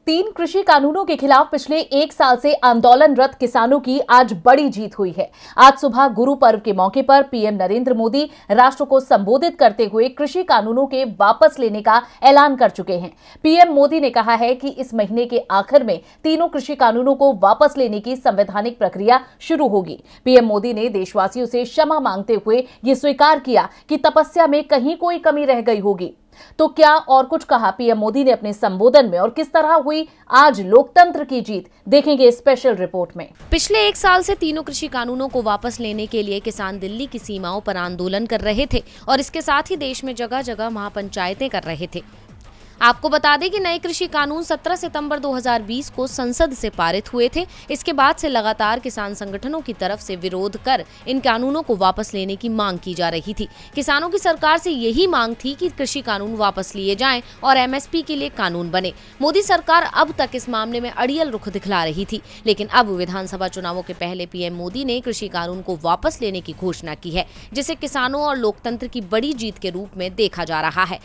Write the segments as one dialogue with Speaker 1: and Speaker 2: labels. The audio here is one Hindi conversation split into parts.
Speaker 1: तीन कृषि कानूनों के खिलाफ पिछले एक साल से आंदोलनरत किसानों की आज बड़ी जीत हुई है। आज सुबह गुरु पर्व के मौके पर पीएम नरेंद्र मोदी राष्ट्र को संबोधित करते हुए कृषि कानूनों के वापस लेने का ऐलान कर चुके हैं। पीएम मोदी ने कहा है कि इस महीने के आखिर में तीनों कृषि कानूनों को वापस लेने की संवैधानिक प्रक्रिया शुरू होगी। पीएम मोदी ने देशवासियों से क्षमा मांगते हुए ये स्वीकार किया कि तपस्या में कहीं कोई कमी रह गई होगी। तो क्या और कुछ कहा पीएम मोदी ने अपने संबोधन में और किस तरह हुई आज लोकतंत्र की जीत, देखेंगे स्पेशल रिपोर्ट में।
Speaker 2: पिछले एक साल से तीनों कृषि कानूनों को वापस लेने के लिए किसान दिल्ली की सीमाओं पर आंदोलन कर रहे थे और इसके साथ ही देश में जगह जगह महापंचायतें कर रहे थे। आपको बता दें कि नए कृषि कानून 17 सितंबर 2020 को संसद से पारित हुए थे। इसके बाद से लगातार किसान संगठनों की तरफ से विरोध कर इन कानूनों को वापस लेने की मांग की जा रही थी। किसानों की सरकार से यही मांग थी कि कृषि कानून वापस लिए जाएं और एमएसपी के लिए कानून बने। मोदी सरकार अब तक इस मामले में अड़ियल रुख दिखला रही थी, लेकिन अब विधानसभा चुनावों के पहले पीएम मोदी ने कृषि कानून को वापस लेने की घोषणा की है, जिसे किसानों और लोकतंत्र की बड़ी जीत के रूप में देखा जा रहा है।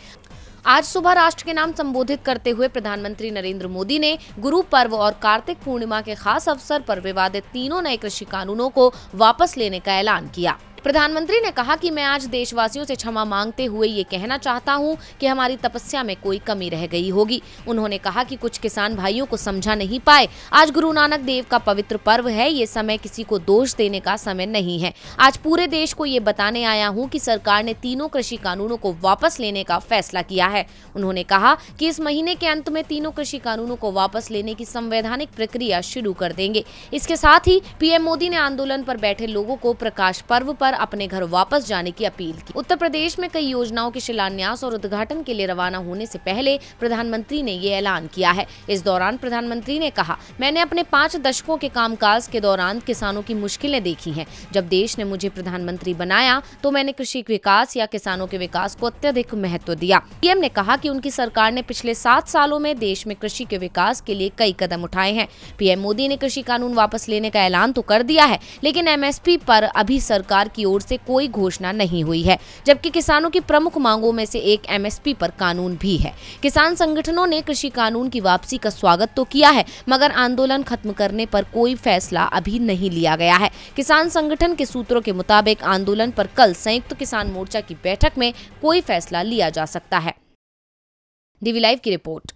Speaker 2: आज सुबह राष्ट्र के नाम संबोधित करते हुए प्रधानमंत्री नरेंद्र मोदी ने गुरु पर्व और कार्तिक पूर्णिमा के खास अवसर पर विवादित तीनों नए कृषि कानूनों को वापस लेने का ऐलान किया। प्रधानमंत्री ने कहा कि मैं आज देशवासियों से क्षमा मांगते हुए ये कहना चाहता हूं कि हमारी तपस्या में कोई कमी रह गई होगी। उन्होंने कहा कि कुछ किसान भाइयों को समझा नहीं पाए। आज गुरु नानक देव का पवित्र पर्व है, ये समय किसी को दोष देने का समय नहीं है। आज पूरे देश को ये बताने आया हूँ कि सरकार ने तीनों कृषि कानूनों को वापस लेने का फैसला किया है। उन्होंने कहा कि इस महीने के अंत में तीनों कृषि कानूनों को वापस लेने की संवैधानिक प्रक्रिया शुरू कर देंगे। इसके साथ ही पीएम मोदी ने आंदोलन पर बैठे लोगों को प्रकाश पर्व पर अपने घर वापस जाने की अपील की। उत्तर प्रदेश में कई योजनाओं के शिलान्यास और उद्घाटन के लिए रवाना होने से पहले प्रधानमंत्री ने ये ऐलान किया है। इस दौरान प्रधानमंत्री ने कहा, मैंने अपने 5 दशकों के कामकाज के दौरान किसानों की मुश्किलें देखी हैं। जब देश ने मुझे प्रधानमंत्री बनाया तो मैंने कृषि विकास या किसानों के विकास को अत्यधिक महत्व दिया। पीएम ने कहा कि उनकी सरकार ने पिछले 7 सालों में देश में कृषि के विकास के लिए कई कदम उठाए हैं। पीएम मोदी ने कृषि कानून वापस लेने का ऐलान तो कर दिया है, लेकिन एमएसपी पर अभी सरकार की ओर से कोई घोषणा नहीं हुई है, जबकि किसानों की प्रमुख मांगों में से एक एमएसपी पर कानून भी है। किसान संगठनों ने कृषि कानून की वापसी का स्वागत तो किया है, मगर आंदोलन खत्म करने पर कोई फैसला अभी नहीं लिया गया है। किसान संगठन के सूत्रों के मुताबिक आंदोलन पर कल संयुक्त किसान मोर्चा की बैठक में कोई फैसला लिया जा सकता है। डीवी लाइव की रिपोर्ट।